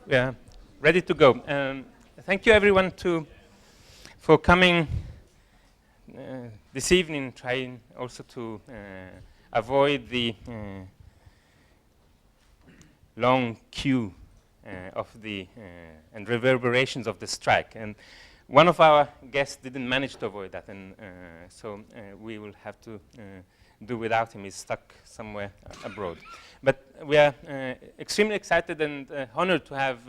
We are ready to go. Thank you, everyone, for coming this evening, trying also to avoid the long queue of the and reverberations of the strike. And one of our guests didn't manage to avoid that, and so we will have to do without him. He's stuck somewhere abroad. But we are extremely excited and honored to have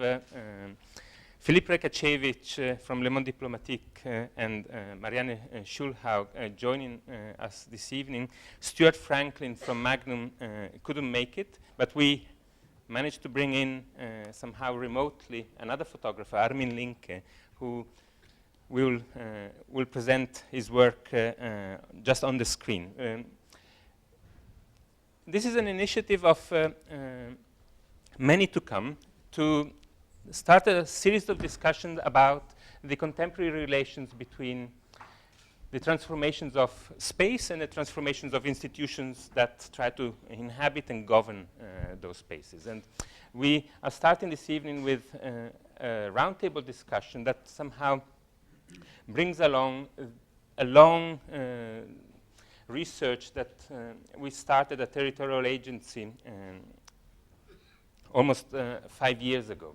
Philippe Rekacewicz from Monde Diplomatique and Marianne Skjulhaug joining us this evening. Stuart Franklin from Magnum couldn't make it, but we managed to bring in somehow remotely another photographer, Armin Linke, who will present his work just on the screen. This is an initiative of many to come to start a series of discussions about the contemporary relations between the transformations of space and the transformations of institutions that try to inhabit and govern those spaces. And we are starting this evening with a roundtable discussion that somehow brings along a long research that we started at Territorial agency almost 5 years ago.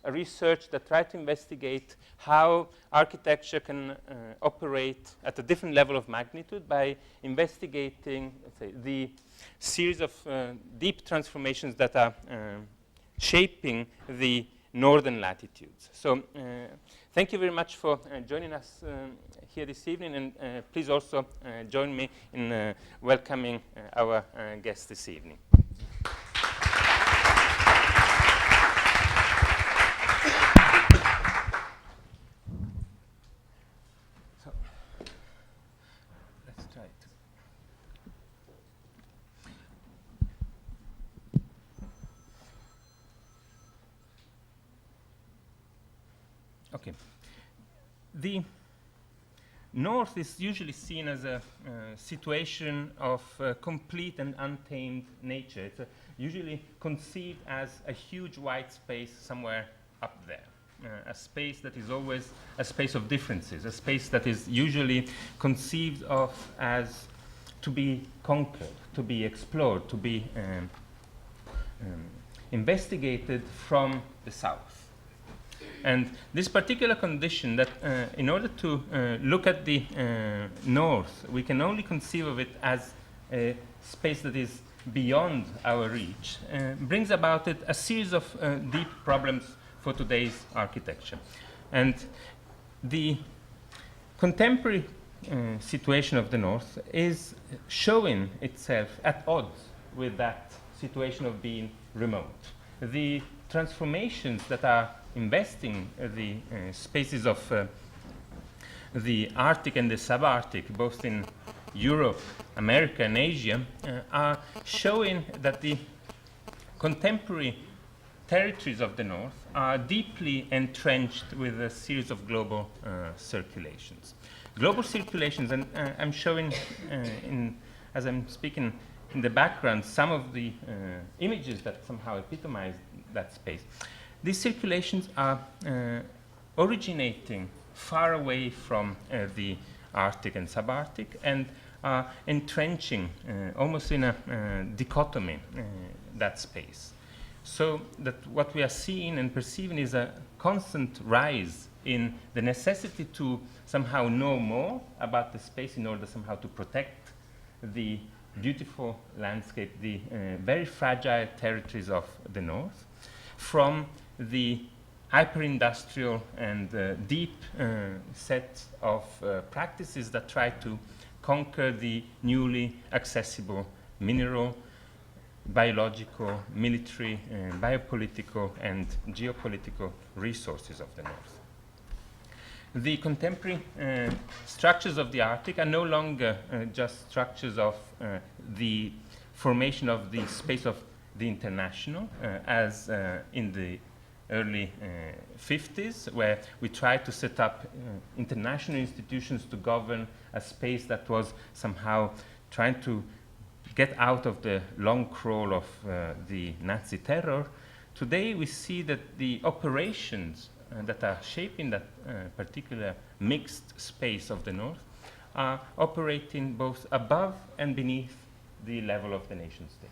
A research that tried to investigate how architecture can operate at a different level of magnitude by investigating, let's say, the series of deep transformations that are shaping the northern latitudes. So thank you very much for joining us here this evening, and please also join me in welcoming our guests this evening. So let's try it. Okay. The North is usually seen as a situation of complete and untamed nature. It's usually conceived as a huge white space somewhere up there, a space that is always a space of differences, a space that is usually conceived of as to be conquered, to be explored, to be investigated from the south. And this particular condition that in order to look at the North, we can only conceive of it as a space that is beyond our reach, brings about it a series of deep problems for today's architecture. And the contemporary situation of the North is showing itself at odds with that situation of being remote. The transformations that are investing the spaces of the Arctic and the subarctic, both in Europe, America, and Asia, are showing that the contemporary territories of the North are deeply entrenched with a series of global circulations. Global circulations, and I'm showing, as I'm speaking in the background, some of the images that somehow epitomize that space. These circulations are originating far away from the Arctic and subarctic and are entrenching almost in a dichotomy that space. So that what we are seeing and perceiving is a constant rise in the necessity to somehow know more about the space in order somehow to protect the beautiful landscape, the very fragile territories of the North, from the hyper-industrial and deep set of practices that try to conquer the newly accessible mineral, biological, military, biopolitical, and geopolitical resources of the North. The contemporary structures of the Arctic are no longer just structures of the formation of the space of the international, as in the early 50s, where we tried to set up international institutions to govern a space that was somehow trying to get out of the long crawl of the Nazi terror, today we see that the operations that are shaping that particular mixed space of the North are operating both above and beneath the level of the nation state.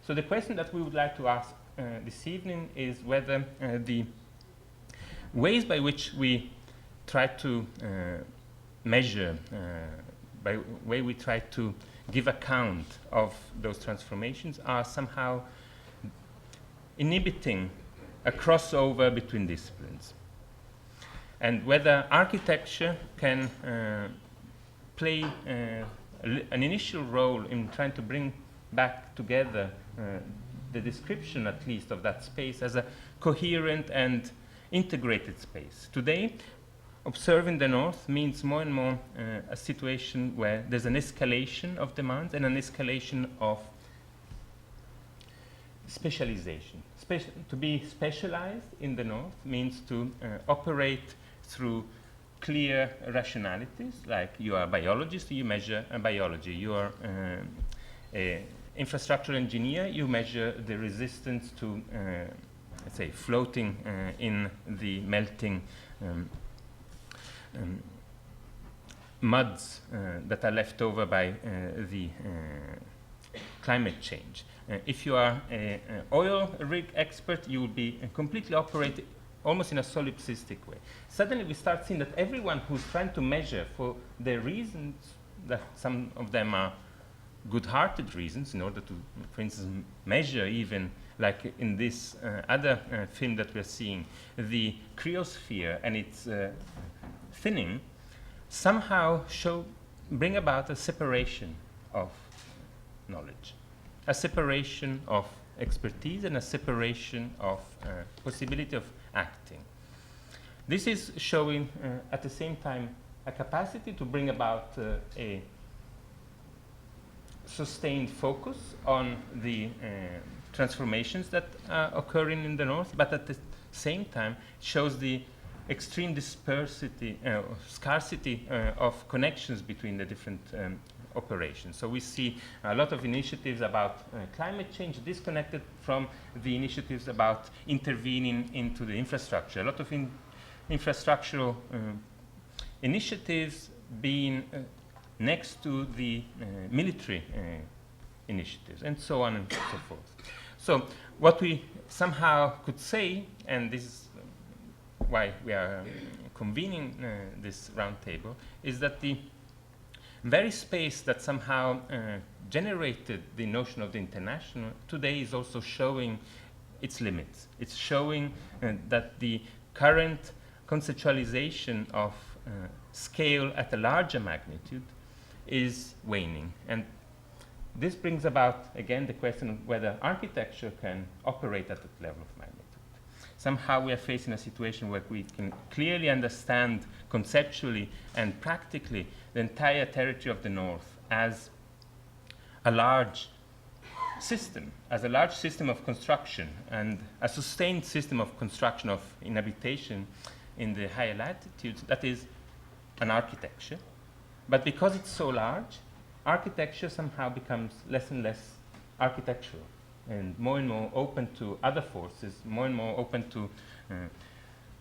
So the question that we would like to ask this evening is whether the ways by which we try to measure, by way we try to give account of those transformations are somehow inhibiting a crossover between disciplines, and whether architecture can play an initial role in trying to bring back together the description, at least, of that space as a coherent and integrated space. Today, observing the North means more and more a situation where there's an escalation of demands and an escalation of specialization. To be specialized in the North means to operate through clear rationalities, like you are a biologist, you measure biology. You are an infrastructural engineer, you measure the resistance to, let's say, floating in the melting muds that are left over by the climate change. If you are an oil rig expert, you will be completely operating almost in a solipsistic way. Suddenly we start seeing that everyone who's trying to measure for their reasons, that some of them are good-hearted reasons in order to, for instance, measure even, like in this other film that we're seeing, the cryosphere and its thinning, somehow bring about a separation of knowledge, a separation of expertise and a separation of possibility of acting. This is showing at the same time a capacity to bring about a sustained focus on the transformations that are occurring in the North, but at the same time shows the extreme dispersity, scarcity of connections between the different operations. So we see a lot of initiatives about climate change disconnected from the initiatives about intervening into the infrastructure. A lot of infrastructural initiatives being next to the military initiatives, and so on and so forth. So what we somehow could say, and this is why we are convening this roundtable, is that the very space that somehow generated the notion of the international today is also showing its limits. It's showing that the current conceptualization of scale at a larger magnitude is waning. And this brings about, again, the question of whether architecture can operate at that level of magnitude. Somehow we are facing a situation where we can clearly understand conceptually and practically the entire territory of the North as a large system, of construction, and a sustained system of construction of inhabitation in the higher latitudes that is an architecture. But because it's so large, architecture somehow becomes less and less architectural and more open to other forces, more and more open to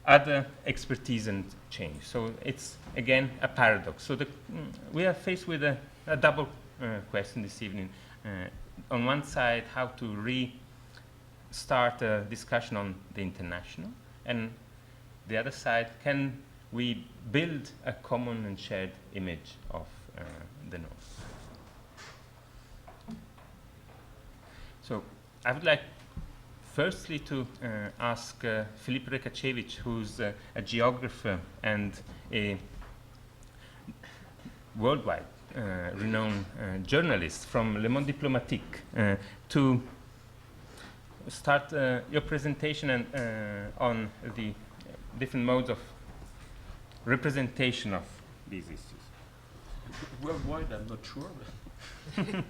other expertise and change. So it's, again, a paradox. So we are faced with a double question this evening. On one side, how to restart a discussion on the international, and the other side, can we build a common and shared image of the North? So I would like firstly to ask Philippe Rekacewicz, who's a geographer and a worldwide renowned journalist from Le Monde Diplomatique, to start your presentation and on the different modes of representation of these issues. Worldwide, I'm not sure, but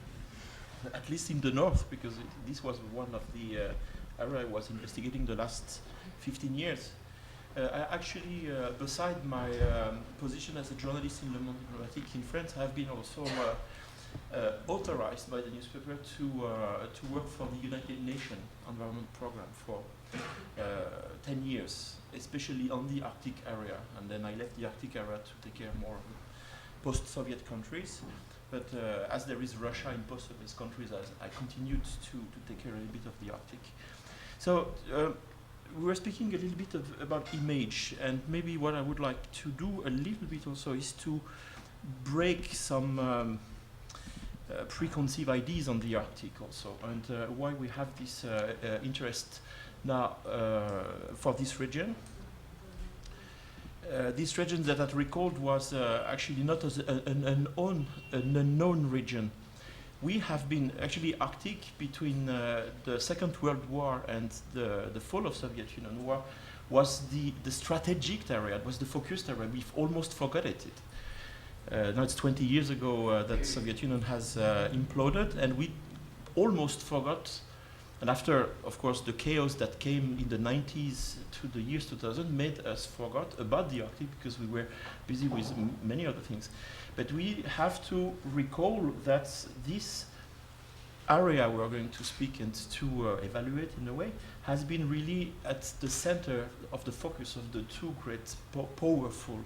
at least in the North, because this was one of the area I was investigating the last 15 years. I actually, beside my position as a journalist in Le Monde Diplomatique in France, I have been also authorized by the newspaper to work for the United Nations Environment Program for 10 years, especially on the Arctic area. And then I left the Arctic area to take care more of post-Soviet countries. But as there is Russia in post-Soviet countries, I continued to take care a little bit of the Arctic. So we were speaking a little bit about image, and maybe what I would like to do a little bit also is to break some preconceived ideas on the Arctic also, and why we have this interest now for this region. This region that I recalled was actually not as an unknown region. We have been actually Arctic between the Second World War and the fall of Soviet Union war was the strategic area, it was the focused area. We've almost forgot it. Now it's 20 years ago that Soviet Union has imploded, and we almost forgot. And after, of course, the chaos that came in the 90s to the years 2000 made us forget about the Arctic because we were busy with many other things. But we have to recall that this area we're going to speak and to evaluate in a way has been really at the center of the focus of the two great powerful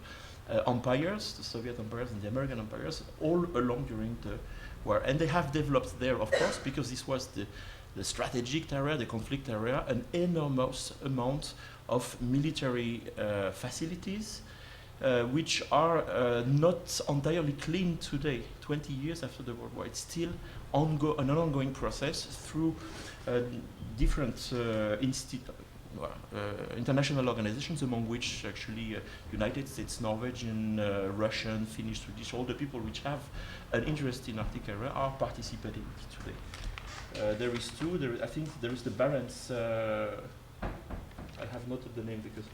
empires, the Soviet empires and the American empires, all along during the war. And they have developed there, of course, because this was the strategic area, the conflict area, an enormous amount of military facilities, which are not entirely clean today, 20 years after the World War. It's still an ongoing process through different international organizations, among which actually United States, Norwegian, Russian, Finnish, Swedish, all the people which have an interest in Arctic area are participating today. There is two. I think there is the Barents. I have noted the name because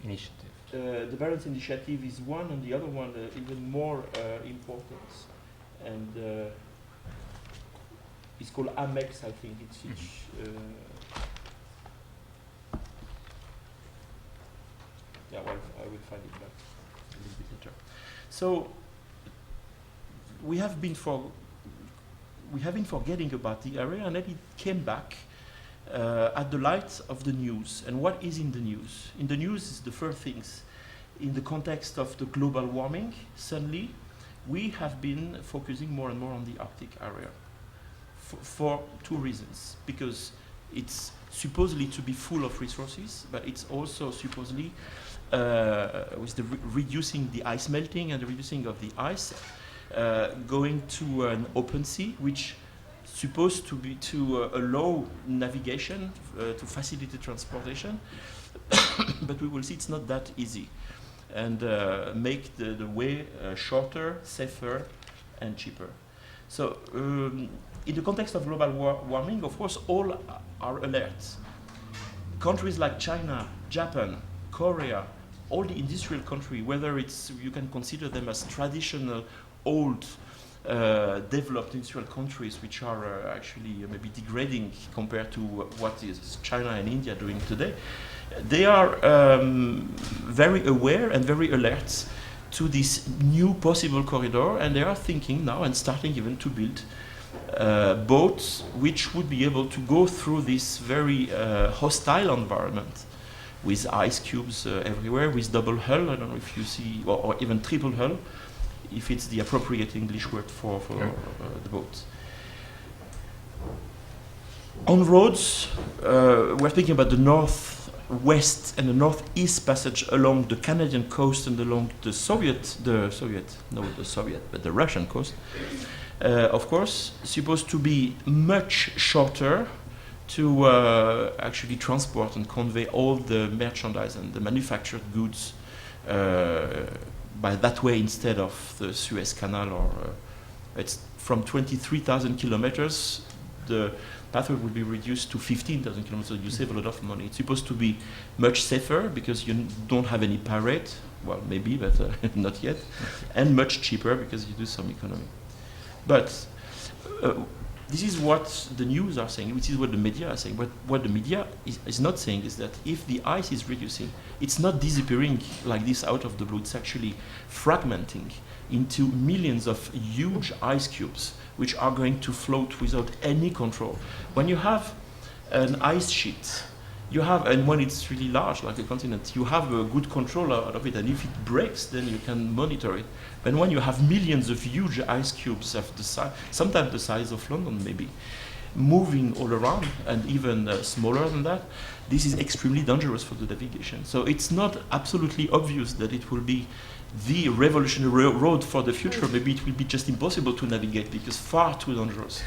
Initiative. the Barents Initiative is one, and the other one even more important, and it's called AMEX. I think it's yeah. Well, I will find it back a little bit later. So we have been forgetting about the area, and then it came back at the light of the news. And what is in the news? In the news is the first things. In the context of the global warming, suddenly we have been focusing more and more on the Arctic area for two reasons. Because it's supposedly to be full of resources, but it's also supposedly with the reducing the ice melting and the reducing of the ice, going to an open sea, which supposed to be to allow navigation, to facilitate transportation, but we will see it's not that easy, and make the way shorter, safer, and cheaper. So in the context of global warming, of course, all are alert. Countries like China, Japan, Korea, all the industrial countries, whether it's, you can consider them as traditional, old, developed industrial countries, which are actually maybe degrading compared to what is China and India doing today, they are very aware and very alert to this new possible corridor, and they are thinking now and starting even to build boats which would be able to go through this very hostile environment with ice cubes everywhere, with double hull. I don't know if you see, or even triple hull, if it's the appropriate English word for the boats. On roads, we're thinking about the northwest and the northeast passage along the Canadian coast and along the Russian coast. Of course, supposed to be much shorter to actually transport and convey all the merchandise and the manufactured goods by that way instead of the Suez Canal, or it's from 23,000 kilometers, the pathway will be reduced to 15,000 kilometers, so you save a lot of money. It's supposed to be much safer because you don't have any pirate, well maybe, but not yet, and much cheaper because you do some economy. But this is what the news are saying, which is what the media are saying. But what the media is not saying is that if the ice is reducing, it's not disappearing like this out of the blue. It's actually fragmenting into millions of huge ice cubes, which are going to float without any control. When you have an ice sheet, you have, and when it's really large, like a continent, you have a good control out of it, and if it breaks, then you can monitor it. But when you have millions of huge ice cubes of the size, sometimes the size of London maybe, moving all around, and even smaller than that, this is extremely dangerous for the navigation. So it's not absolutely obvious that it will be the revolutionary road for the future. Maybe it will be just impossible to navigate because far too dangerous.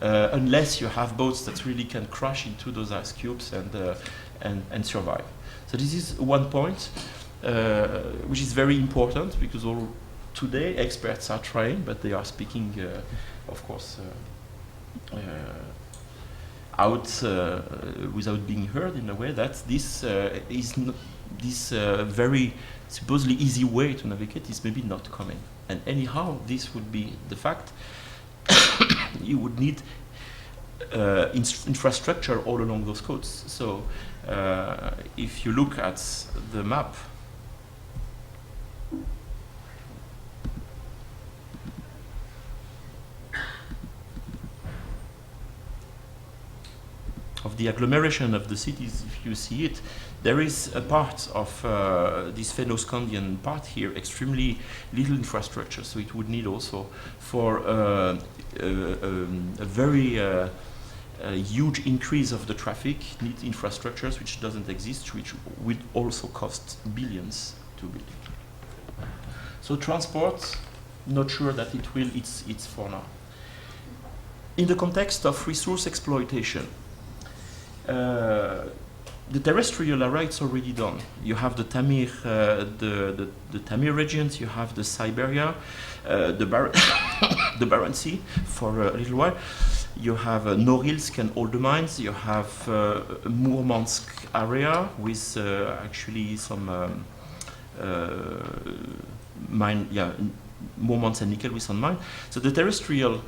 Unless you have boats that really can crash into those ice cubes and survive. So this is one point which is very important, because today experts are trying, but they are speaking, of course, out without being heard, in a way that this is not, this very supposedly easy way to navigate is maybe not coming. And anyhow, this would be the fact. You would need infrastructure all along those coasts. So if you look at the map, of the agglomeration of the cities, if you see it, there is a part of this Fennoscandian part here, extremely little infrastructure. So it would need also for a very huge increase of the traffic, need infrastructures which doesn't exist, which would also cost billions to build. So transport, not sure that it will, it's for now. In the context of resource exploitation, the terrestrial area, it's already done. You have the Tamir, the Tamir regions, you have the Siberia, the Barents Sea for a little while. You have Norilsk and all the mines. You have Murmansk area with actually some mine, Murmansk and nickel with some mine. So the terrestrial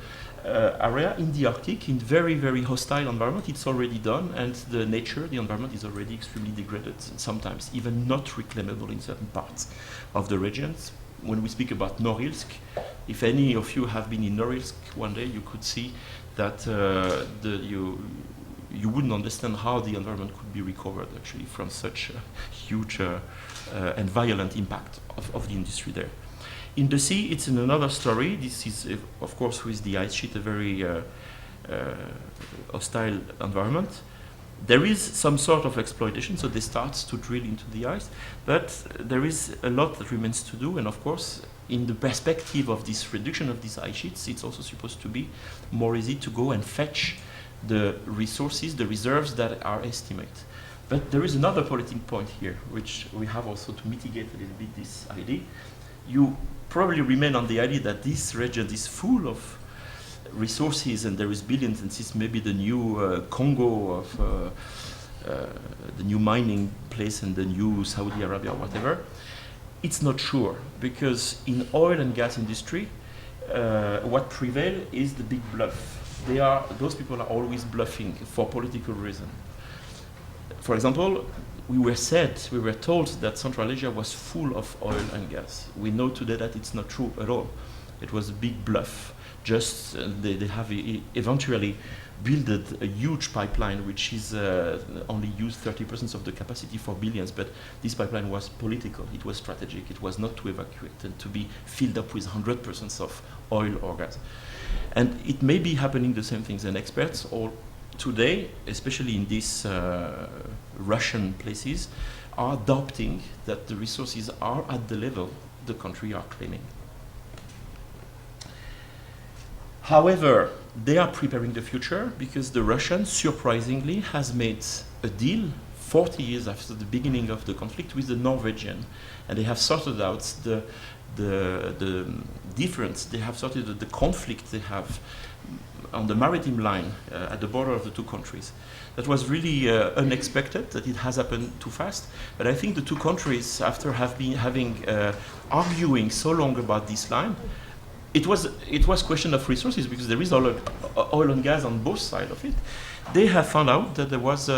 area in the Arctic, in very, very hostile environment, it's already done, and the nature, the environment is already extremely degraded, sometimes even not reclaimable in certain parts of the regions. When we speak about Norilsk, if any of you have been in Norilsk one day, you could see that you wouldn't understand how the environment could be recovered actually from such a huge and violent impact of the industry there. In the sea, it's in another story. This is, of course, with the ice sheet, a very hostile environment. There is some sort of exploitation, so they start to drill into the ice, but there is a lot that remains to do, and of course, in the perspective of this reduction of these ice sheets, it's also supposed to be more easy to go and fetch the resources, the reserves that are estimated. But there is another political point here, which we have also to mitigate a little bit this idea. You probably remain on the idea that this region is full of resources and there is billions, and this is maybe the new Congo of the new mining place and the new Saudi Arabia or whatever. It's not sure, because in oil and gas industry, what prevails is the big bluff. Those people are always bluffing for political reason. For example, we were told that Central Asia was full of oil and gas. We know today that it's not true at all. It was a big bluff. Just they have eventually built a huge pipeline, which is only used 30% of the capacity for billions. But this pipeline was political. It was strategic. It was not to evacuate and to be filled up with 100% of oil or gas. And it may be happening the same things. And experts all today, especially in these Russian places, are doubting that the resources are at the level the country are claiming. However, they are preparing the future, because the Russians, surprisingly, has made a deal 40 years after the beginning of the conflict with the Norwegian, and they have sorted out the difference. They have sorted out the conflict they have on the maritime line at the border of the two countries. That was really unexpected that it has happened too fast. But I think the two countries, after arguing so long about this line, it was question of resources, because there is oil and gas on both sides of it. They have found out that there was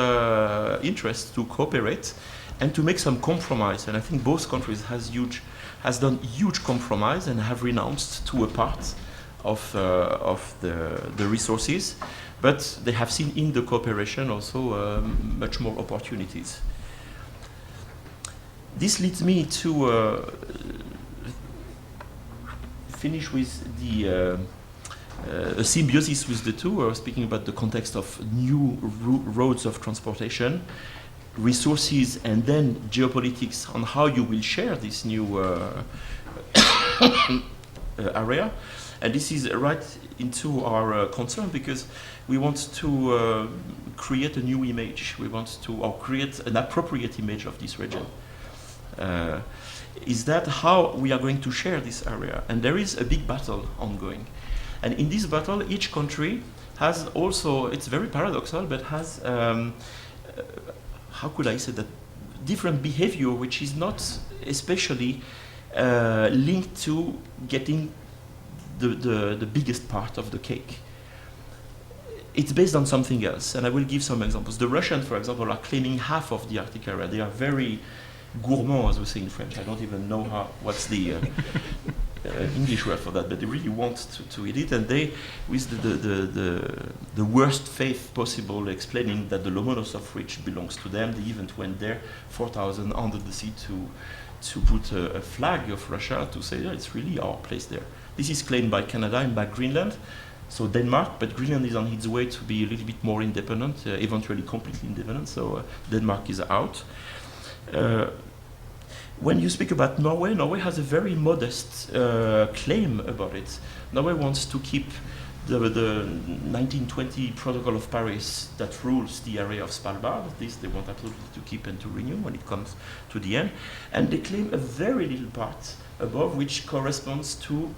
interest to cooperate and to make some compromise. And I think both countries has done huge compromise and have renounced to a part of the resources, but they have seen in the cooperation also much more opportunities. This leads me to finish with the a symbiosis with the two. We're speaking about the context of new roads of transportation, resources, and then geopolitics on how you will share this new area. And this is right into our concern, because we want to create a new image. We want to create an appropriate image of this region. Is that how we are going to share this area? And there is a big battle ongoing. And in this battle, each country has also, it's very paradoxal, but has, how could I say that, different behavior which is not especially linked to getting the biggest part of the cake. It's based on something else, and I will give some examples. The Russians, for example, are claiming half of the Arctic area. They are very gourmand, as we say in French. I don't even know what's the English word for that, but they really want to eat it, and they, with the worst faith possible, explaining that the Lomonosov Ridge belongs to them. They even went there 4,000 under the sea to put a flag of Russia to say, yeah, it's really our place there. This is claimed by Canada and by Greenland, so Denmark, but Greenland is on its way to be a little bit more independent, eventually completely independent, so Denmark is out. When you speak about Norway, Norway has a very modest claim about it. Norway wants to keep the 1920 Protocol of Paris that rules the area of Svalbard. This they want absolutely to keep and to renew when it comes to the end. And they claim a very little part above, which corresponds to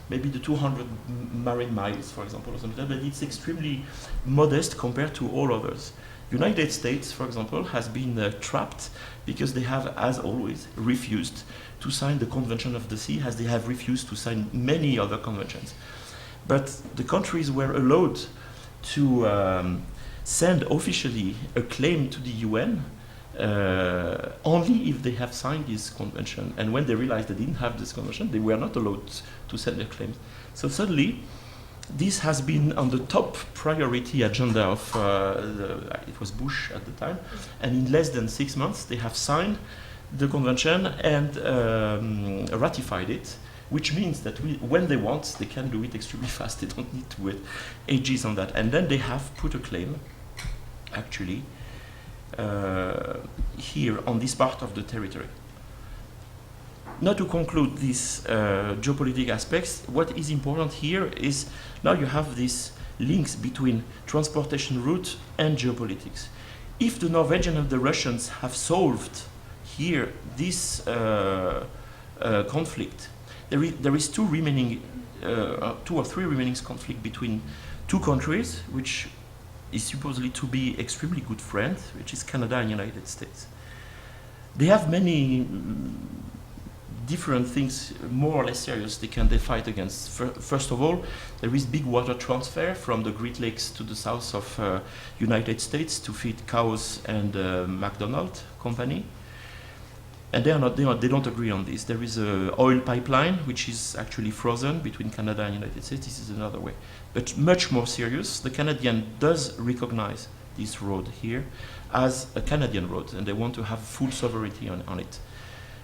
maybe the 200 marine miles, for example, or something like that, but it's extremely modest compared to all others. United States, for example, has been trapped because they have, as always, refused to sign the Convention of the Sea, as they have refused to sign many other conventions. But the countries were allowed to send officially a claim to the UN only if they have signed this convention. And when they realized they didn't have this convention, they were not allowed to send their claims. So suddenly, this has been on the top priority agenda of, it was Bush at the time, and in less than 6 months they have signed the convention and ratified it, which means that when they want, they can do it extremely fast. They don't need to wait ages on that. And then they have put a claim, actually, here on this part of the territory. Now to conclude these geopolitical aspects, what is important here is now you have these links between transportation route and geopolitics. If the Norwegians and the Russians have solved here this conflict, there is two or three remaining conflict between two countries, which is supposedly to be extremely good friends, which is Canada and United States. They have many different things, more or less serious, they fight against. First of all, there is big water transfer from the Great Lakes to the south of United States to feed cows and McDonald's company. And they don't agree on this. There is an oil pipeline which is actually frozen between Canada and United States. This is another way. But much more serious, the Canadian does recognize this road here as a Canadian road, and they want to have full sovereignty on it.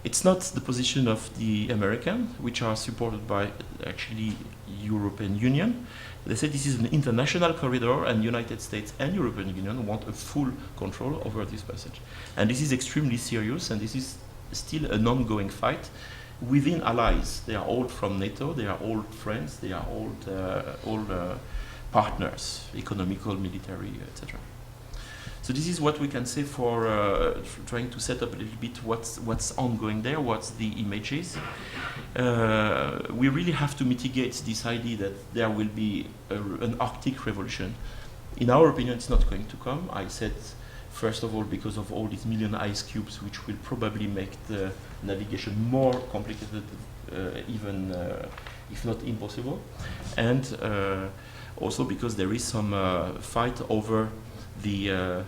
It's not the position of the Americans, which are supported by actually European Union. They say this is an international corridor, and United States and European Union want a full control over this passage. And this is extremely serious, and this is still an ongoing fight within allies. They are all from NATO, they are all friends, they are all partners, economical, military, etc. So this is what we can say for trying to set up a little bit what's ongoing there, what's the images. We really have to mitigate this idea that there will be an Arctic revolution. In our opinion, it's not going to come. I said, first of all, because of all these million ice cubes, which will probably make the navigation more complicated, even if not impossible. And also because there is some fight over the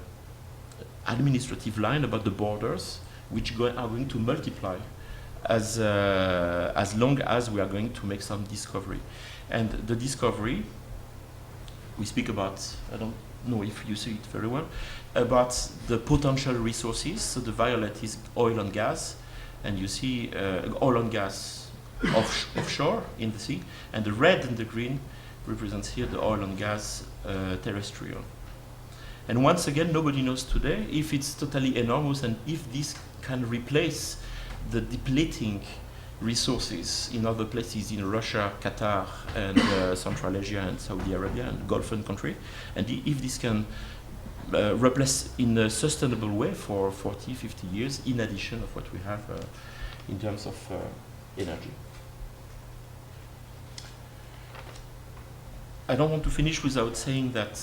administrative line about the borders, which are going to multiply as long as we are going to make some discovery. And the discovery, we speak about, I don't know if you see it very well, about the potential resources. So the violet is oil and gas, and you see oil and gas offshore in the sea, and the red and the green represents here the oil and gas terrestrial. And once again, nobody knows today if it's totally enormous and if this can replace the depleting resources in other places in Russia, Qatar, and Central Asia and Saudi Arabia and Gulf country, and if this can replace in a sustainable way for 40, 50 years in addition of what we have in terms of energy. I don't want to finish without saying that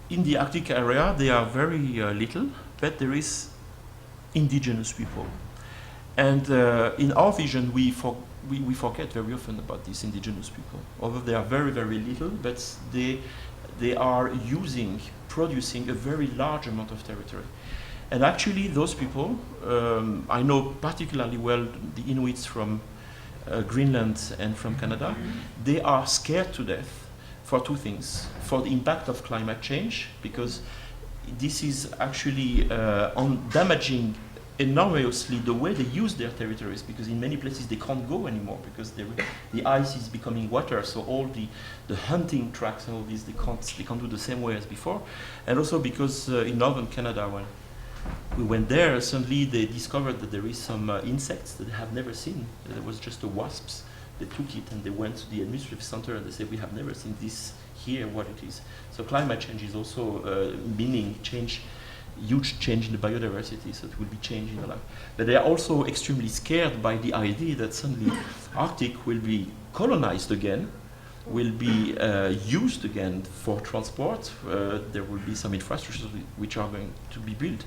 in the Arctic area, they are very little, but there is indigenous people. And in our vision, we forget very often about these indigenous people. Although they are very, very little, but they are producing a very large amount of territory. And actually, those people, I know particularly well the Inuits from Greenland and from Canada, they are scared to death for two things. For the impact of climate change, because this is actually damaging enormously the way they use their territories, because in many places they can't go anymore because the ice is becoming water, so all the hunting tracks and all this, they can't do the same way as before. And also because in northern Canada, when we went there, suddenly they discovered that there is some insects that they have never seen. There was just the wasps. They took it and they went to the administrative center and they said, we have never seen this here, what it is. So climate change is also meaning huge change in the biodiversity, so it will be changing a lot. But they are also extremely scared by the idea that suddenly Arctic will be colonized again, will be used again for transport. There will be some infrastructures which are going to be built.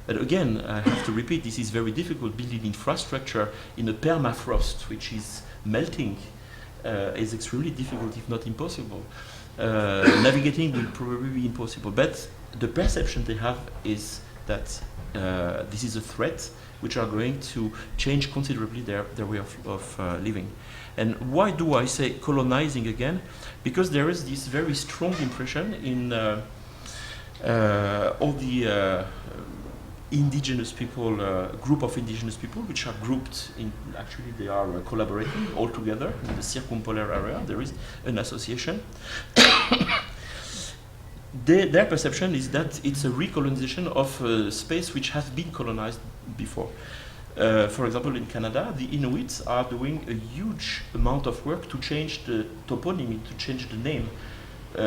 But again, I have to repeat, this is very difficult. Building infrastructure in a permafrost, which is melting, is extremely difficult, if not impossible. Navigating will probably be impossible. But the perception they have is that this is a threat which are going to change considerably their way of living. And why do I say colonizing again? Because there is this very strong impression in all the indigenous people, group of indigenous people, which are grouped in, actually they are collaborating all together in the circumpolar area. There is an association. Their perception is that it's a recolonization of a space which has been colonized before. For example, in Canada, the Inuits are doing a huge amount of work to change the toponymy, to change the name.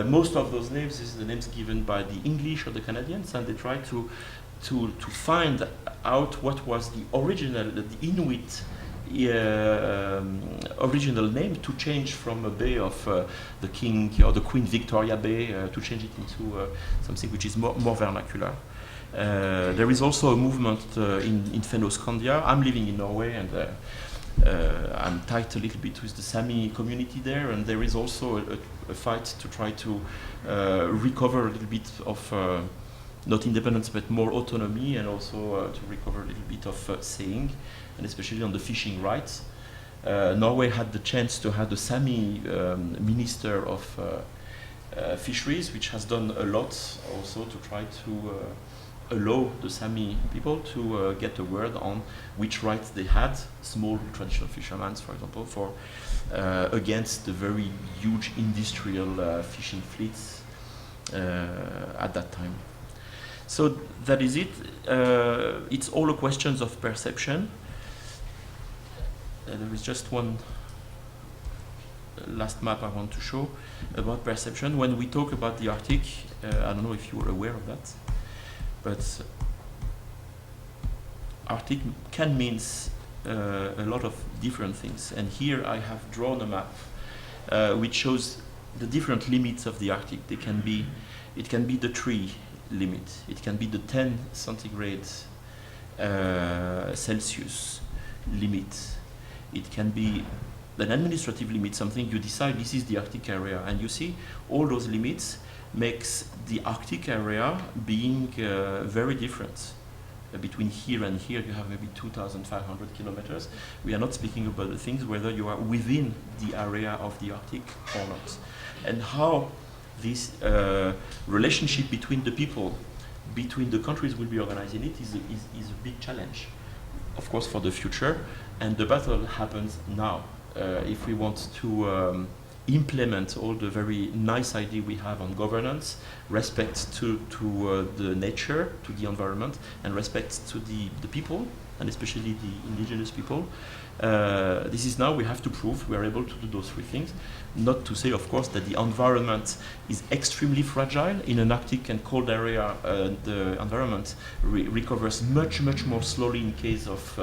Most of those names is the names given by the English or the Canadians, and they try to find out what was the original, the Inuit original name, to change from a bay of the King or the Queen Victoria Bay, to change it into something which is more vernacular. There is also a movement in Fennoscandia. I'm living in Norway, and I'm tied a little bit with the Sami community there, and there is also a fight to try to recover a little bit of not independence, but more autonomy, and also to recover a little bit of saying, and especially on the fishing rights. Norway had the chance to have the Sami Minister of Fisheries, which has done a lot also to try to allow the Sami people to get a word on which rights they had, small traditional fishermen, for example, for against the very huge industrial fishing fleets at that time. So that is it. It's all a question of perception. There is just one last map I want to show about perception. When we talk about the Arctic, I don't know if you are aware of that, but Arctic can mean a lot of different things. And here I have drawn a map which shows the different limits of the Arctic. It can be the 3 limit. It can be the 10 centigrade Celsius limit. It can be an administrative limit, something you decide this is the Arctic area. And you see all those limits makes the Arctic area being very different. between here and here you have maybe 2,500 kilometers. We are not speaking about the things whether you are within the area of the Arctic or not. And how this relationship between the people, between the countries will be organized in it is a big challenge, of course, for the future. And the battle happens now. If we want to implement all the very nice idea we have on governance, respect to the nature, to the environment, and respect to the people, and especially the indigenous people, this is now we have to prove we are able to do those three things. Not to say, of course, that the environment is extremely fragile. In an Arctic and cold area, the environment recovers much, much more slowly in case of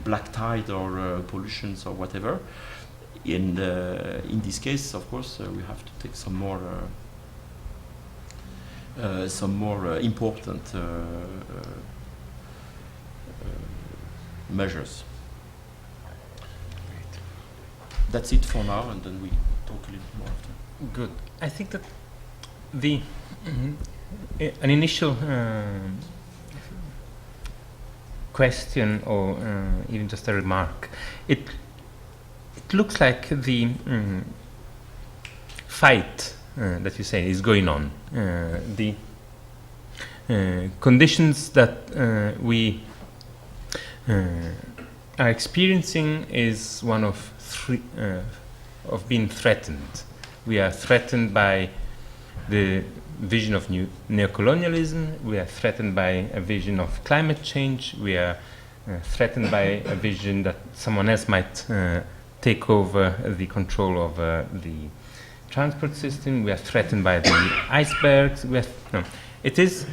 black tide or pollutions or whatever. In this case, of course, we have to take some more important measures. That's it for now, and then we talk a little bit more after. Good. I think that the an initial question, or even just a remark, it looks like the fight that you say is going on. The conditions that we are experiencing is one of being threatened. We are threatened by the vision of neocolonialism. We are threatened by a vision of climate change. We are threatened by a vision that someone else might take over the control of the transport system. We are threatened by the icebergs. It is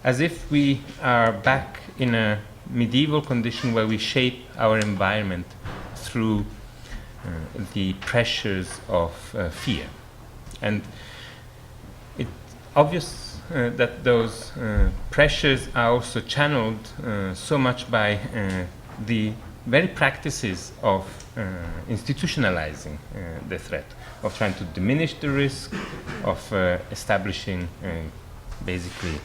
as if we are back in a medieval condition where we shape our environment through the pressures of fear. And it's obvious that those pressures are also channeled so much by the very practices of institutionalizing the threat, of trying to diminish the risk, of establishing basically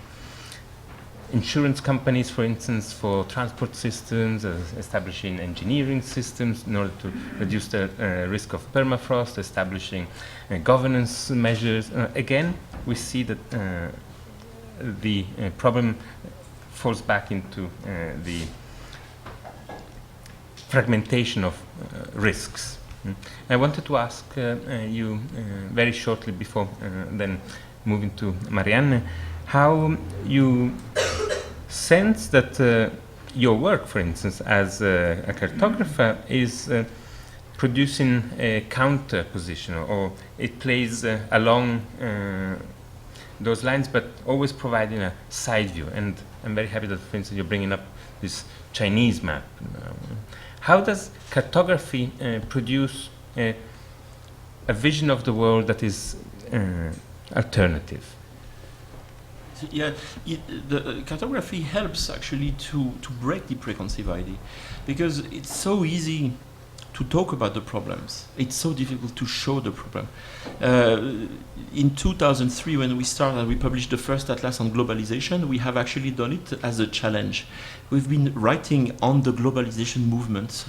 insurance companies, for instance, for transport systems, establishing engineering systems in order to reduce the risk of permafrost, establishing governance measures. Again, we see that the problem falls back into the fragmentation of risks. I wanted to ask you very shortly before then moving to Marianne, how you sense that your work, for instance, as a cartographer, is producing a counter position, or it plays along those lines, but always providing a side view. And I'm very happy that, for instance, you're bringing up this Chinese map. How does cartography produce a vision of the world that is alternative? Yeah, the cartography helps actually to break the preconceived idea, because it's so easy to talk about the problems. It's so difficult to show the problem. In 2003, when we started, we published the first atlas on globalization. We have actually done it as a challenge. We've been writing on the globalization movement.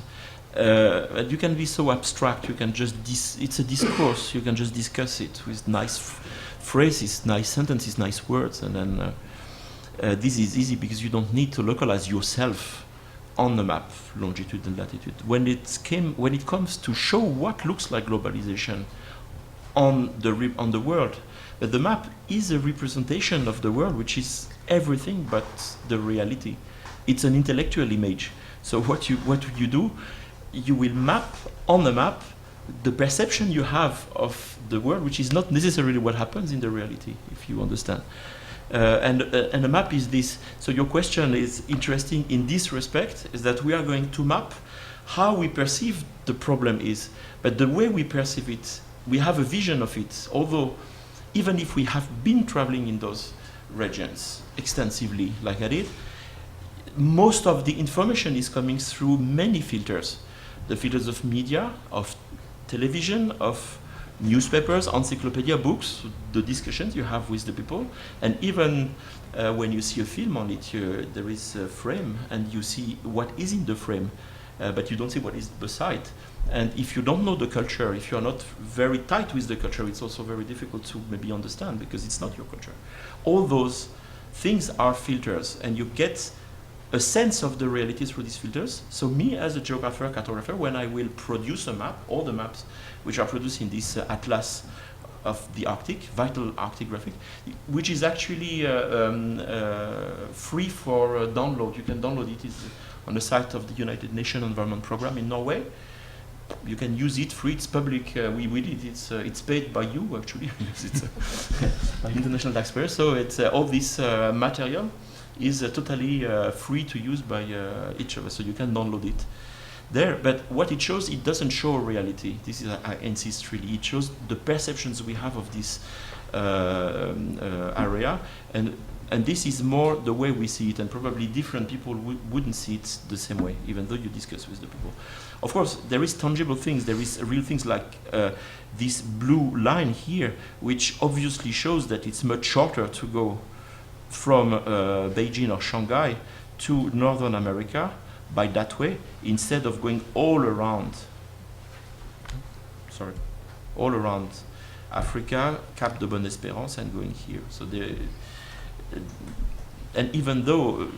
You can be so abstract. You can just it's a discourse. You can just discuss it with nice phrases, nice sentences, nice words, and then this is easy because you don't need to localize yourself on the map, longitude and latitude. When it comes to show what looks like globalization on the world, but the map is a representation of the world, which is everything but the reality. It's an intellectual image. So what you do, you will map on the map the perception you have of the world, which is not necessarily what happens in the reality, if you understand. And a map is this. So your question is interesting in this respect, is that we are going to map how we perceive the problem is. But the way we perceive it, we have a vision of it, although even if we have been traveling in those regions extensively, like I did, most of the information is coming through many filters. The filters of media, of television, of newspapers, encyclopedia, books, the discussions you have with the people, and even when you see a film on it, there is a frame, and you see what is in the frame, but you don't see what is beside. And if you don't know the culture, if you are not very tight with the culture, it's also very difficult to maybe understand, because it's not your culture. All those things are filters, and you get a sense of the reality through these filters. So me, as a geographer, cartographer, when I will produce a map, all the maps which are produced in this atlas of the Arctic, vital Arctic graphic, which is actually free for download. You can download it on the site of the United Nations Environment Programme in Norway. You can use it free. It's public. We did. It's paid by you actually. It's by international taxpayers. So it's all this material is totally free to use by each of us. So you can download it there. But what it shows, it doesn't show reality. This is, I insist really, it shows the perceptions we have of this area, and this is more the way we see it, and probably different people wouldn't see it the same way, even though you discuss with the people. Of course, there is tangible things, there is real things like this blue line here, which obviously shows that it's much shorter to go from Beijing or Shanghai to Northern America by that way, instead of going all around Africa, Cap de Bonne-Espérance, and going here. So and even though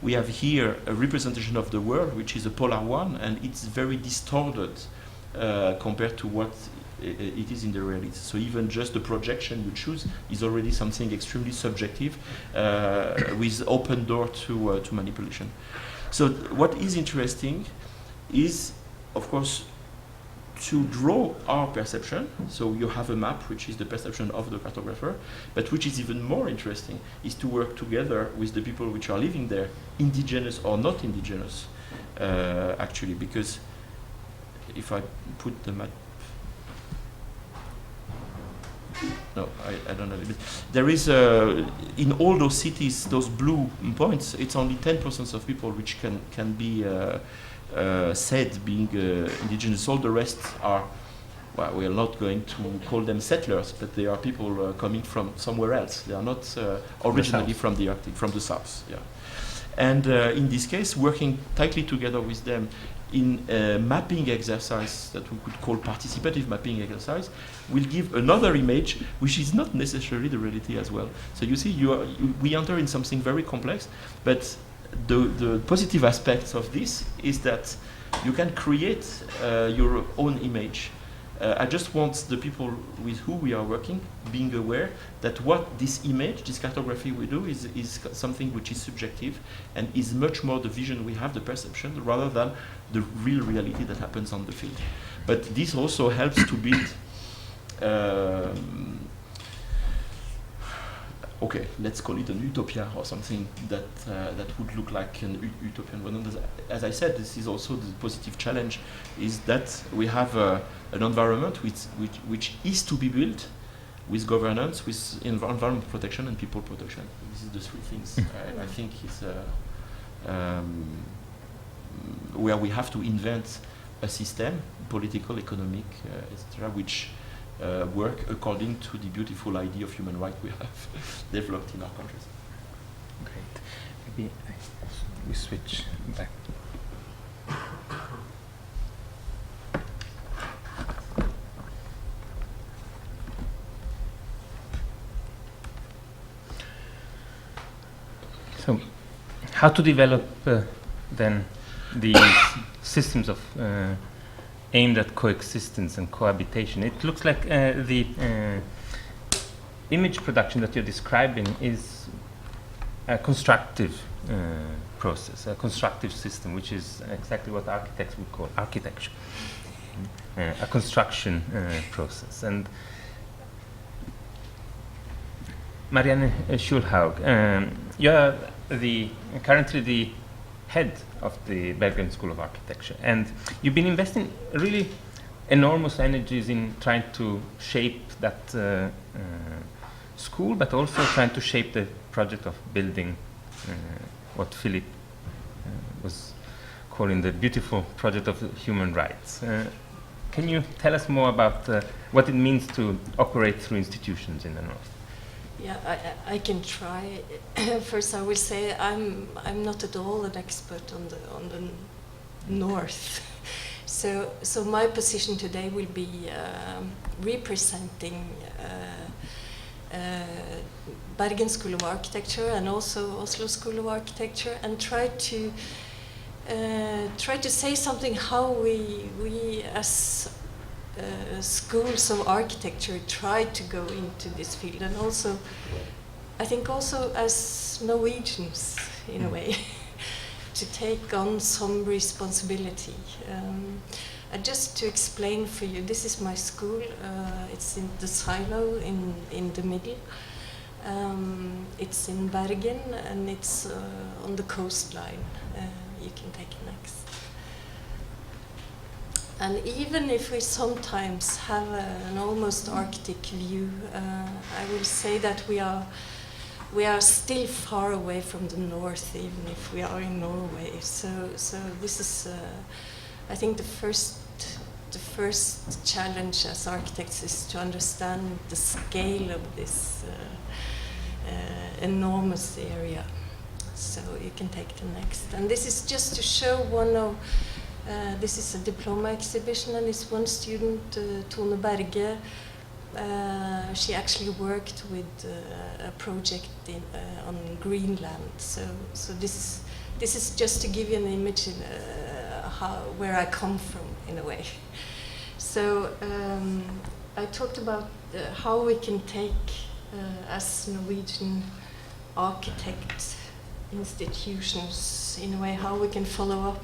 we have here a representation of the world, which is a polar one, and it's very distorted compared to what it is in the reality. So even just the projection you choose is already something extremely subjective, with open door to manipulation. So what is interesting is, of course, to draw our perception. So you have a map, which is the perception of the cartographer, but which is even more interesting is to work together with the people which are living there, indigenous or not indigenous, actually, because if I put the map, no, I don't have it. There is, in all those cities, those blue points, it's only 10% of people which can be said being indigenous. All the rest are, well, we are not going to call them settlers, but they are people coming from somewhere else. They are not originally from the Arctic, from the south. Yeah. And in this case, working tightly together with them in a mapping exercise that we could call participative mapping exercise, will give another image which is not necessarily the reality as well. So you see, we enter in something very complex, but the positive aspects of this is that you can create your own image. I just want the people with who we are working being aware that what this image, this cartography we do is something which is subjective and is much more the vision we have, the perception, rather than the real reality that happens on the field. But this also helps to build okay, let's call it an utopia or something that would look like an utopian one. As I said, this is also the positive challenge, is that we have an environment which is to be built with governance, with environment protection and people protection. This is the three things I think is where we have to invent a system, political, economic, etc., which work according to the beautiful idea of human rights we have developed in our countries. Great. Maybe we switch back. So, how to develop then these systems of aimed at coexistence and cohabitation? It looks like the image production that you're describing is a constructive process, a constructive system, which is exactly what architects would call architecture, a construction process. And Marianne Skjulhaug, you're currently the head of the Bergen School of Architecture, and you've been investing really enormous energies in trying to shape that school, but also trying to shape the project of building what Philippe was calling the beautiful project of human rights. can you tell us more about what it means to operate through institutions in the North? Yeah, I can try. First, I will say I'm not at all an expert on the North. So my position today will be representing Bergen School of Architecture and also Oslo School of Architecture, and try to say something how we as schools of architecture try to go into this field, and also I think also as Norwegians in a way to take on some responsibility. And just to explain for you, this is my school. It's in the silo in the middle. It's in Bergen, and it's on the coastline. You can take it next. And even if we sometimes have an almost Arctic view, I will say that we are still far away from the north, even if we are in Norway. So this is, I think, the first challenge as architects is to understand the scale of this enormous area. So you can take the next. And this is just to show one of, this is a diploma exhibition, and it's one student, Tone Berge. She actually worked with a project on Greenland. So this is just to give you an image in, where I come from, in a way. So I talked about how we can take, as Norwegian architect institutions, in a way, how we can follow up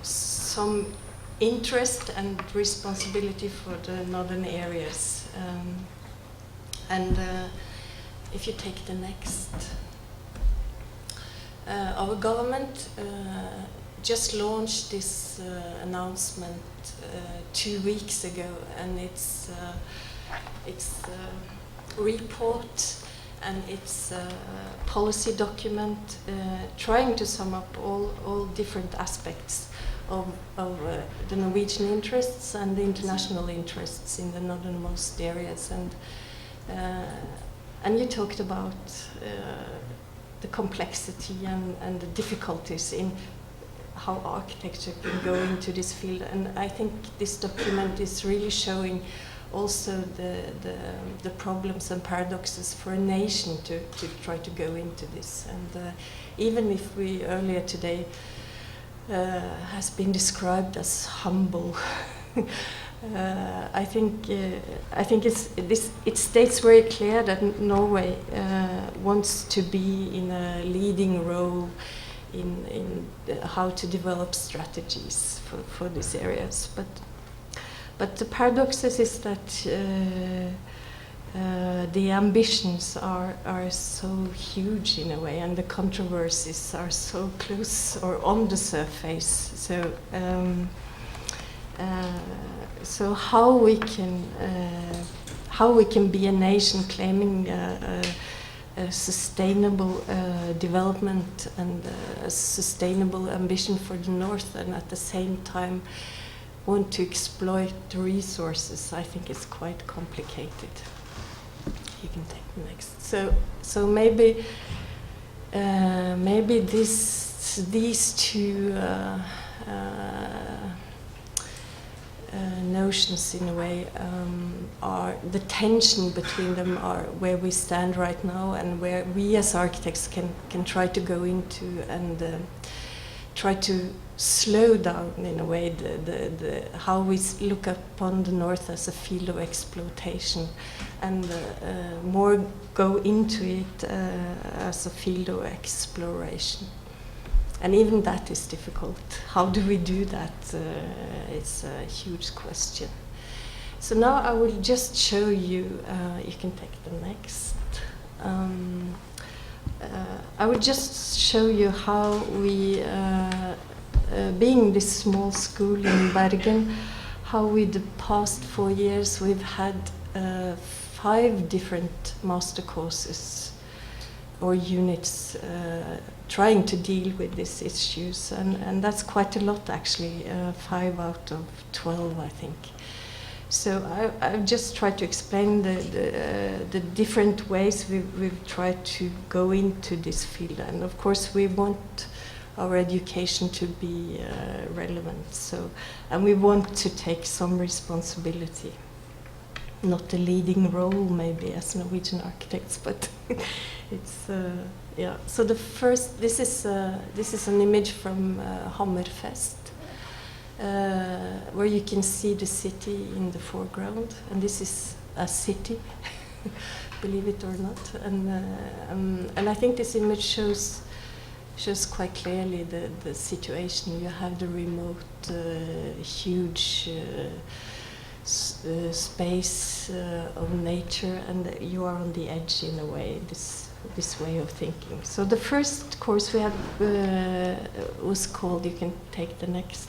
some interest and responsibility for the northern areas. And if you take the next. Our government just launched this announcement 2 weeks ago, and it's a report, and it's a policy document trying to sum up all different aspects of the Norwegian interests and the international interests in the northernmost areas. And you talked about the complexity and the difficulties in how architecture can go into this field. And I think this document is really showing also the problems and paradoxes for a nation to try to go into this. And even if we earlier today has been described as humble, I think it states very clear that Norway wants to be in a leading role in how to develop strategies for these areas. But the paradox is that the ambitions are so huge in a way, and the controversies are so close or on the surface. So how we can be a nation claiming a sustainable development and a sustainable ambition for the North, and at the same time want to exploit the resources, I think is quite complicated. You can take the next. So maybe these two notions, in a way, are the tension between them are where we stand right now, and where we as architects can try to go into and try to slow down, in a way, the how we look upon the North as a field of exploitation, and more go into it as a field of exploration. And even that is difficult. How do we do that? It's a huge question. So now I will just show you, you can take the next. I will just show you how we, being this small school in Bergen, how we the past 4 years we've had 5 different master courses or units trying to deal with these issues, and that's quite a lot actually, 5 out of 12 I think. So I've just tried to explain the different ways we've tried to go into this field, and of course we want our education to be relevant, so, and we want to take some responsibility. Not a leading role maybe as Norwegian architects, but it's yeah. So the first, this is an image from Hammerfest, where you can see the city in the foreground, and this is a city, believe it or not. And I think this image shows quite clearly the situation. You have the remote, huge space of nature, and you are on the edge in a way. This way of thinking. So the first course we had was called, you can take the next,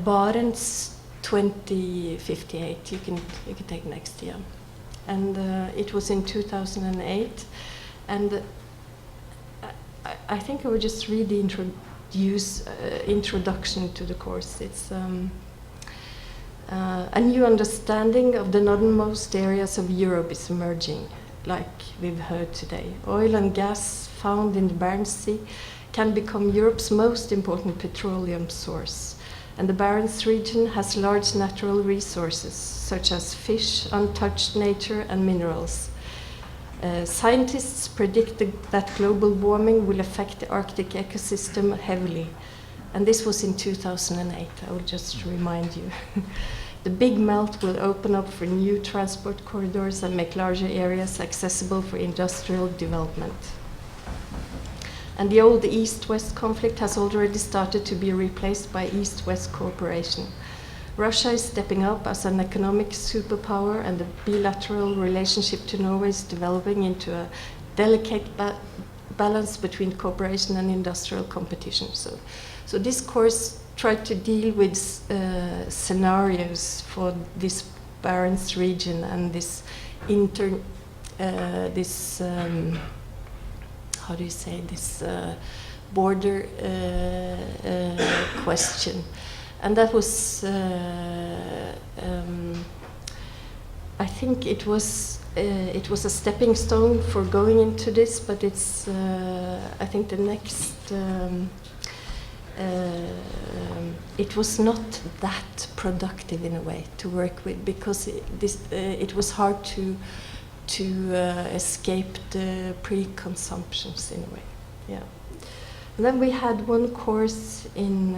Barents 2058. You can take next, yeah. And it was in 2008, and I think I would just read the introduction to the course. It's a new understanding of the northernmost areas of Europe is emerging, like we've heard today. Oil and gas found in the Barents Sea can become Europe's most important petroleum source. And the Barents region has large natural resources, such as fish, untouched nature, and minerals. Scientists predict that global warming will affect the Arctic ecosystem heavily. And this was in 2008, I will just remind you. The big melt will open up for new transport corridors and make larger areas accessible for industrial development. And the old East-West conflict has already started to be replaced by East-West cooperation. Russia is stepping up as an economic superpower, and the bilateral relationship to Norway is developing into a delicate balance between cooperation and industrial competition. So this course tried to deal with scenarios for this Barents region and this how do you say, this border question. And that was, I think it was a stepping stone for going into this, but it's, I think the next, it was not that productive in a way to work with, because it was hard to escape the pre-consumptions in a way. Yeah. And then we had one course in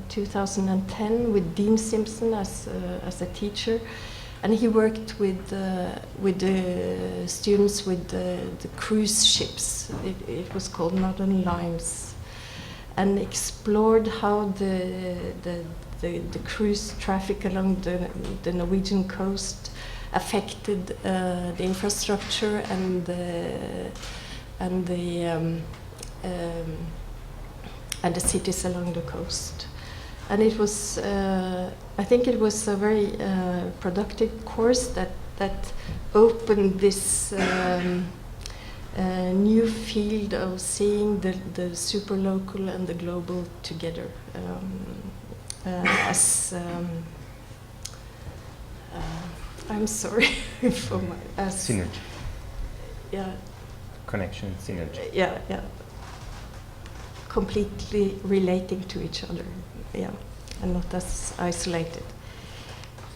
2010 with Dean Simpson as a teacher, and he worked with the students with the cruise ships. It was called Northern Lines, and explored how the cruise traffic along the Norwegian coast affected the infrastructure and the cities along the coast. And it was, I think it was a very productive course that opened this new field of seeing the super local and the global together as I'm sorry for my synergy. Yeah. Connection, synergy. Yeah, yeah. Completely relating to each other, yeah, and not as isolated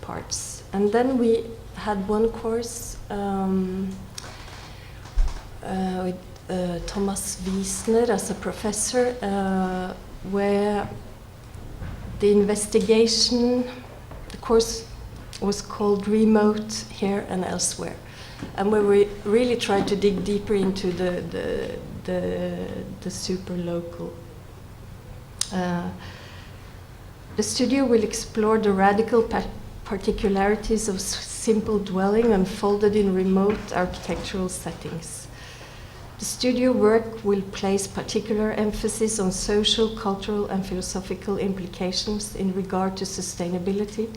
parts. And then we had one course with Thomas Wiesner as a professor, where the investigation, the course was called Remote Here and Elsewhere, and where we really tried to dig deeper into the super local. The studio will explore the radical particularities of simple dwelling unfolded in remote architectural settings. The studio work will place particular emphasis on social, cultural, and philosophical implications in regard to sustainability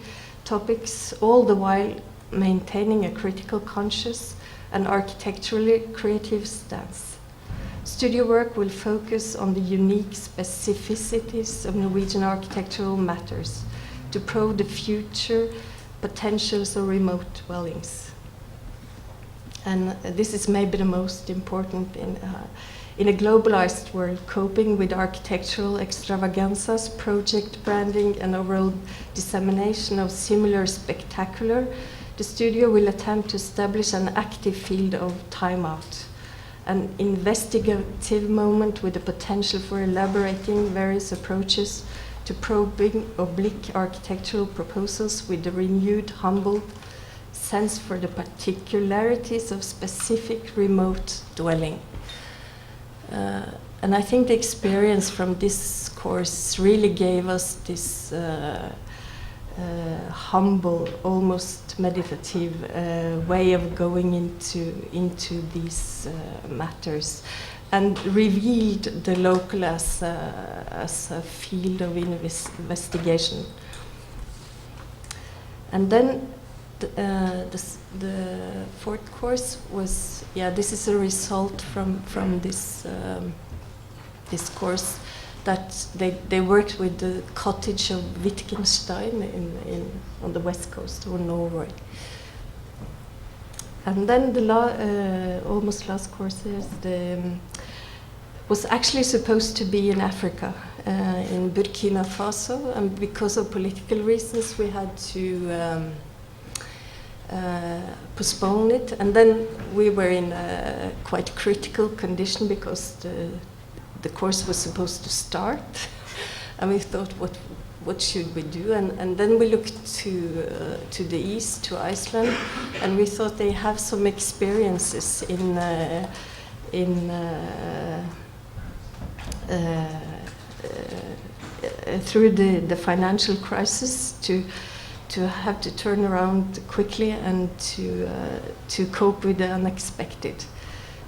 topics, all the while maintaining a critical, conscious, and architecturally creative stance. Studio work will focus on the unique specificities of Norwegian architectural matters to probe the future potentials of remote dwellings. And this is maybe the most important in a globalized world, coping with architectural extravaganzas, project branding, and overall dissemination of similar spectacular. The studio will attempt to establish an active field of timeout, an investigative moment with the potential for elaborating various approaches to probing oblique architectural proposals with a renewed, humble sense for the particularities of specific remote dwelling. And I think the experience from this course really gave us this humble, almost meditative way of going into these matters, and revealed the local as a field of investigation. And then the fourth course was, this is a result from this this course, that they worked with the cottage of Wittgenstein on the west coast of Norway. And then the almost last course was actually supposed to be in Africa, in Burkina Faso, and because of political reasons we had to postpone it. And then we were in a quite critical condition because the course was supposed to start, and we thought, what should we do? And then we looked to the east, to Iceland, and we thought they have some experiences through the financial crisis to have to turn around quickly and to cope with the unexpected.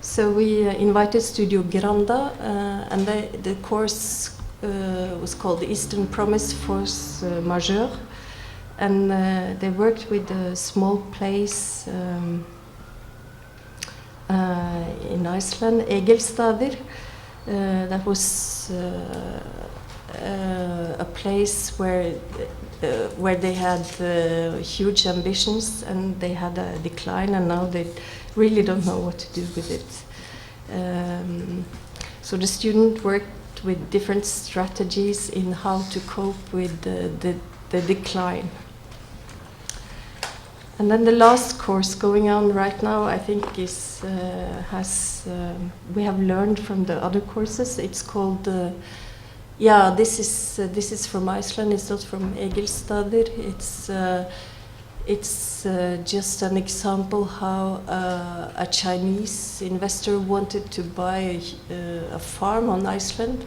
So we invited Studio Granda, and the course was called the Eastern Promise Force Majeure, and they worked with a small place in Iceland, Egilstaðir. That was a place where they had huge ambitions, and they had a decline, and now they really don't know what to do with it. So the student worked with different strategies in how to cope with the decline. And then the last course going on right now, I think, is we have learned from the other courses. It's called this is from Iceland. It's not from Egilstaðir. It's just an example how a Chinese investor wanted to buy a farm on Iceland,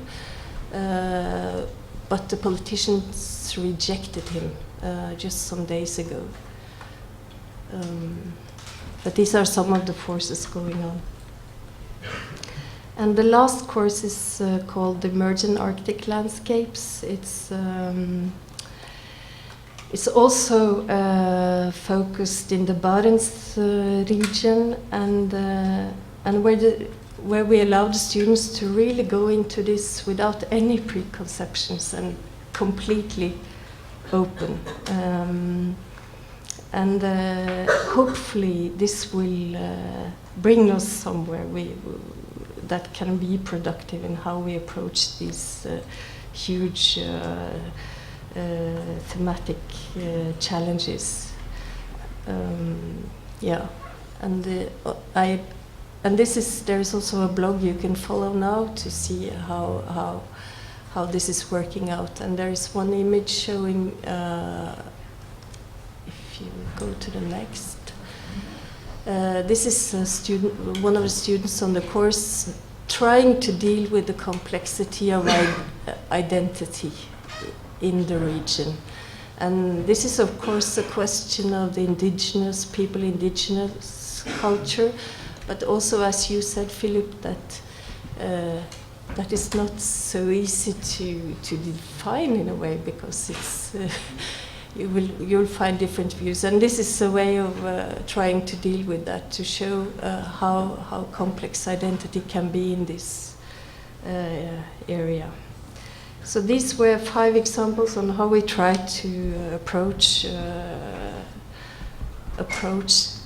but the politicians rejected him just some days ago. But these are some of the forces going on. And the last course is called Emergent Arctic Landscapes. It's also focused in the Barents region, and where we allow the students to really go into this without any preconceptions and completely open. And hopefully this will bring us somewhere that can be productive in how we approach these huge thematic challenges. And there is also a blog you can follow now to see how this is working out. And there is one image showing. If you go to the next. This is one of the students on the course trying to deal with the complexity of identity in the region. And this is, of course, a question of the indigenous people, indigenous culture, but also, as you said, Philippe, that is not so easy to define in a way, because you'll find different views, and this is a way of trying to deal with that, to show how complex identity can be in this area. So these were 5 examples on how we try to approach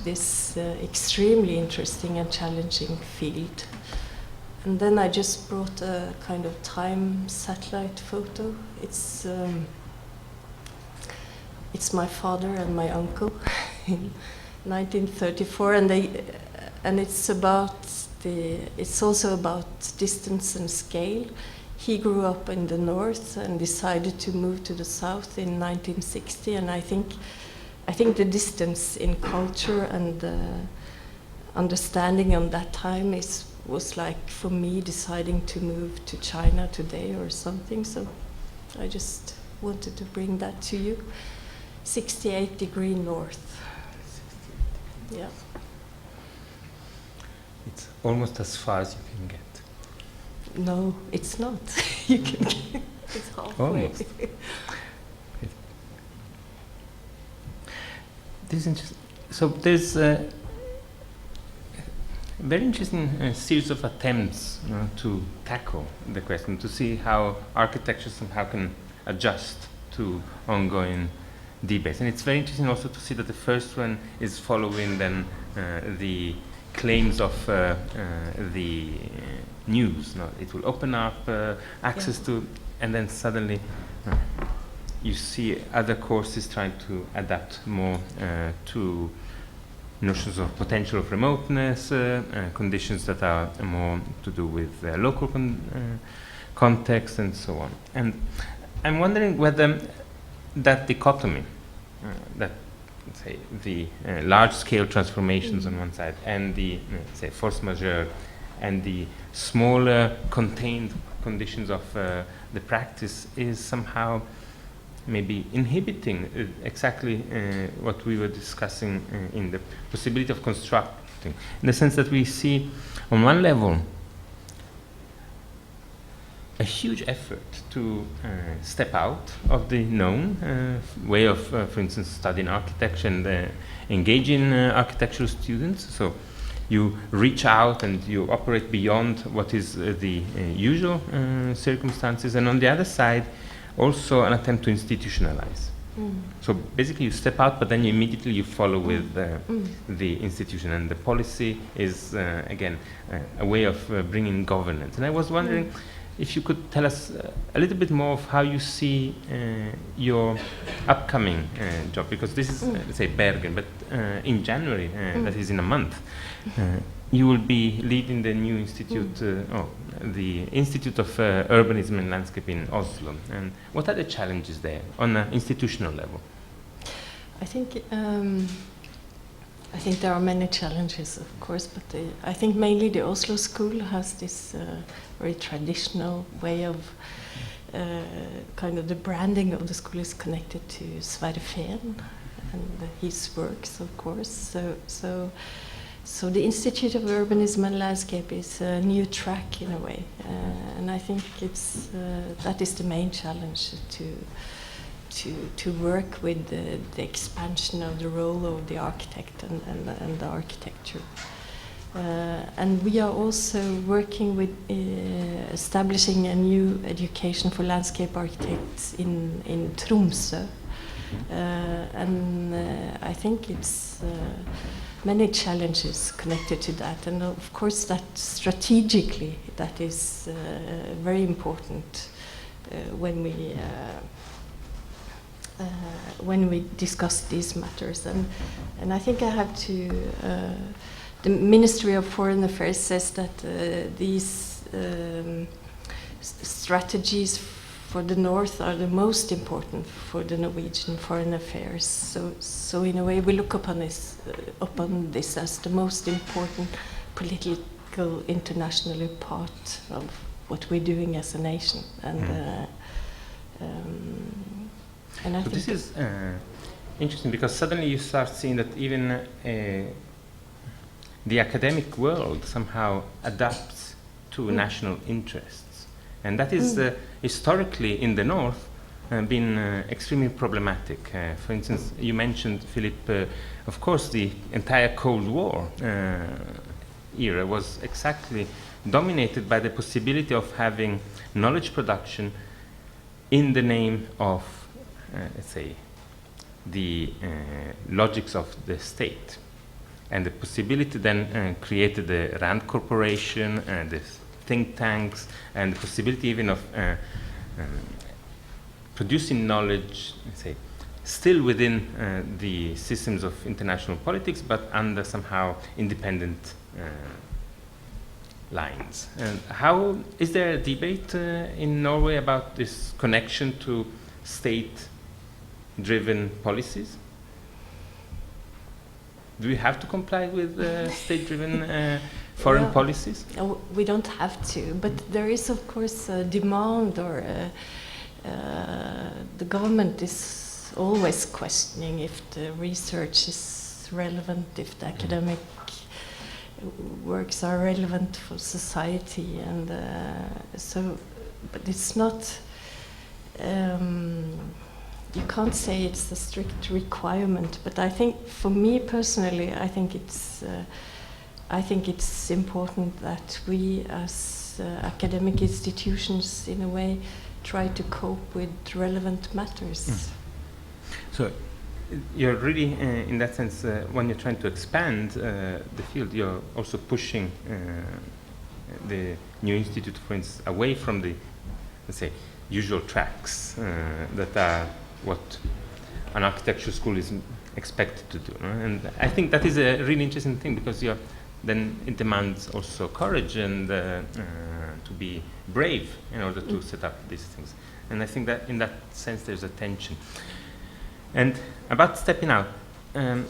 this extremely interesting and challenging field. And then I just brought a kind of time satellite photo. It's my father and my uncle in 1934, and it's also about distance and scale. He grew up in the north and decided to move to the south in 1960, and I think the distance in culture and understanding on that time was like for me deciding to move to China today or something. So I just wanted to bring that to you. 68° north. Yeah. It's almost as far as you can get. No, it's not. You can get, it's halfway. Almost. This is interesting. So there's a very interesting series of attempts to tackle the question, to see how architecture somehow can adjust to ongoing debates. And it's very interesting also to see that the first one is following then the claims of the news. No? It will open up access to, and then suddenly you see other courses trying to adapt more to notions of potential of remoteness, conditions that are more to do with local context and so on. And I'm wondering whether that dichotomy, that say the large-scale transformations on one side and the say force majeure and the smaller contained conditions of the practice is somehow maybe inhibiting exactly what we were discussing in the possibility of constructing, in the sense that we see on one level a huge effort to step out of the known way of, for instance, studying architecture and engaging architectural students. So you reach out and you operate beyond what is the usual circumstances, and on the other side also an attempt to institutionalize. So basically you step out, but then you immediately follow with the institution, and the policy is again a way of bringing governance. And I was wondering if you could tell us a little bit more of how you see your upcoming job, because this is, let's say, Bergen, but in January, that is in a month, you will be leading the new institute, the Institute of Urbanism and Landscape in Oslo. And what are the challenges there on an institutional level? I think there are many challenges, of course, but I think mainly the Oslo school has this very traditional way of kind of the branding of the school is connected to Sverre Fehn and his works, of course. So the Institute of Urbanism and Landscape is a new track in a way, and I think that is the main challenge, to work with the expansion of the role of the architect and the architecture. And we are also working with establishing a new education for landscape architects in Tromsø. And I think it's many challenges connected to that, and of course that strategically that is very important when we discuss these matters. And I think I have to the Ministry of Foreign Affairs says that these strategies for the North are the most important for the Norwegian foreign affairs. So in a way we look upon this as the most important political international part of what we're doing as a nation. And I think this is interesting, because suddenly you start seeing that even the academic world somehow adapts to national interests. And that is historically in the North been extremely problematic. For instance, you mentioned, Philippe, of course, the entire Cold War era was exactly dominated by the possibility of having knowledge production in the name of, let's say, the logics of the state. And the possibility then created the Rand Corporation, the think tanks, and the possibility even of producing knowledge, let's say, still within the systems of international politics, but under somehow independent lines. And how is there a debate in Norway about this connection to state-driven policies? Do we have to comply with state-driven foreign policies? No, we don't have to, but there is, of course, a demand, or the government is always questioning if the research is relevant, if the academic works are relevant for society, and so, but it's not. You can't say it's a strict requirement, but I think, for me personally, I think it's important that we, as academic institutions, in a way, try to cope with relevant matters. So, you're really, in that sense, when you're trying to expand the field, you're also pushing the new institute, for instance, away from the, let's say, usual tracks that are what an architecture school is expected to do. And I think that is a really interesting thing, because then it demands also courage and to be brave in order to set up these things. And I think that in that sense there's a tension. And about stepping out, I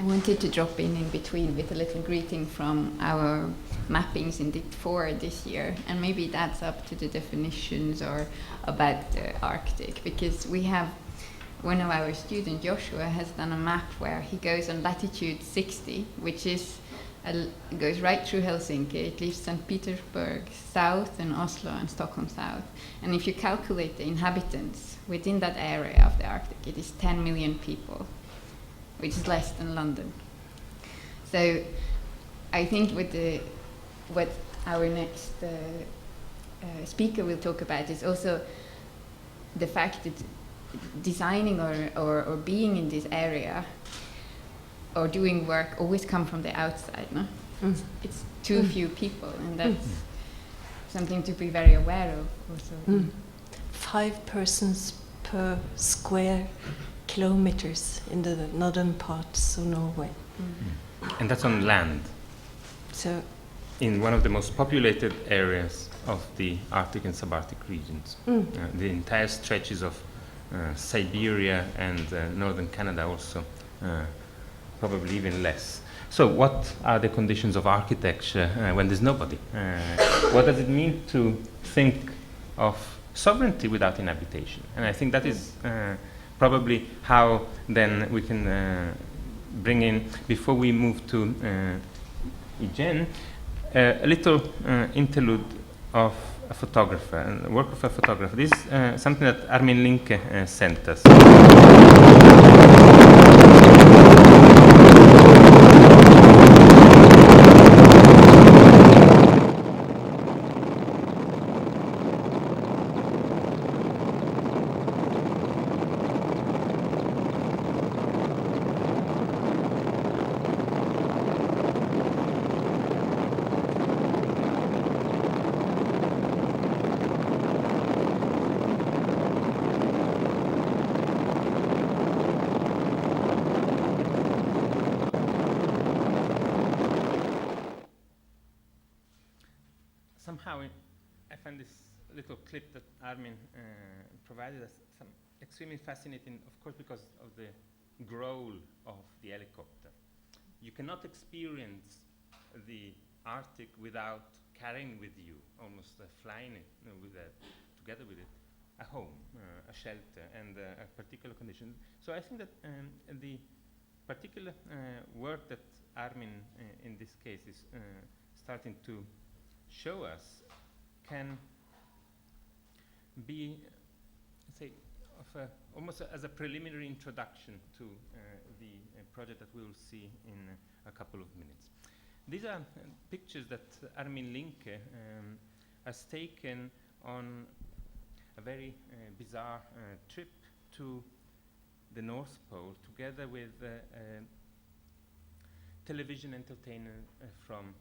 wanted to drop in between with a little greeting from our mappings in DIP 4 this year, and maybe it adds up to the definitions or about the Arctic, because we have one of our students, Joshua, has done a map where he goes on latitude 60, which is goes right through Helsinki. It leaves St. Petersburg south and Oslo and Stockholm south. And if you calculate the inhabitants within that area of the Arctic, it is 10 million people, which is less than London. So I think what our next speaker will talk about is also the fact that designing or being in this area or doing work always come from the outside, no? It's too few people, and that's something to be very aware of also. 5 persons per square kilometers in the northern parts of Norway. and that's on land. So, In one of the most populated areas of the Arctic and subarctic regions. The entire stretches of Siberia and northern Canada also, probably even less. So what are the conditions of architecture when there's nobody? What does it mean to think of sovereignty without inhabitation? And I think that is probably how then we can bring in, before we move to Jen, a little interlude of a photographer, a work of a photographer. This is something that Armin Linke sent us. Somehow I find this little clip that Armin provided us extremely fascinating, of course, because of the growl of the helicopter. You cannot experience the Arctic without carrying with you, almost flying it together with it, a home, a shelter, and a particular condition. So I think that the particular work that Armin, in this case, is starting to show us can be say, almost as a preliminary introduction to the project that we will see in a couple of minutes. These are pictures that Armin Linke has taken on a very bizarre trip to the North Pole, together with television entertainer from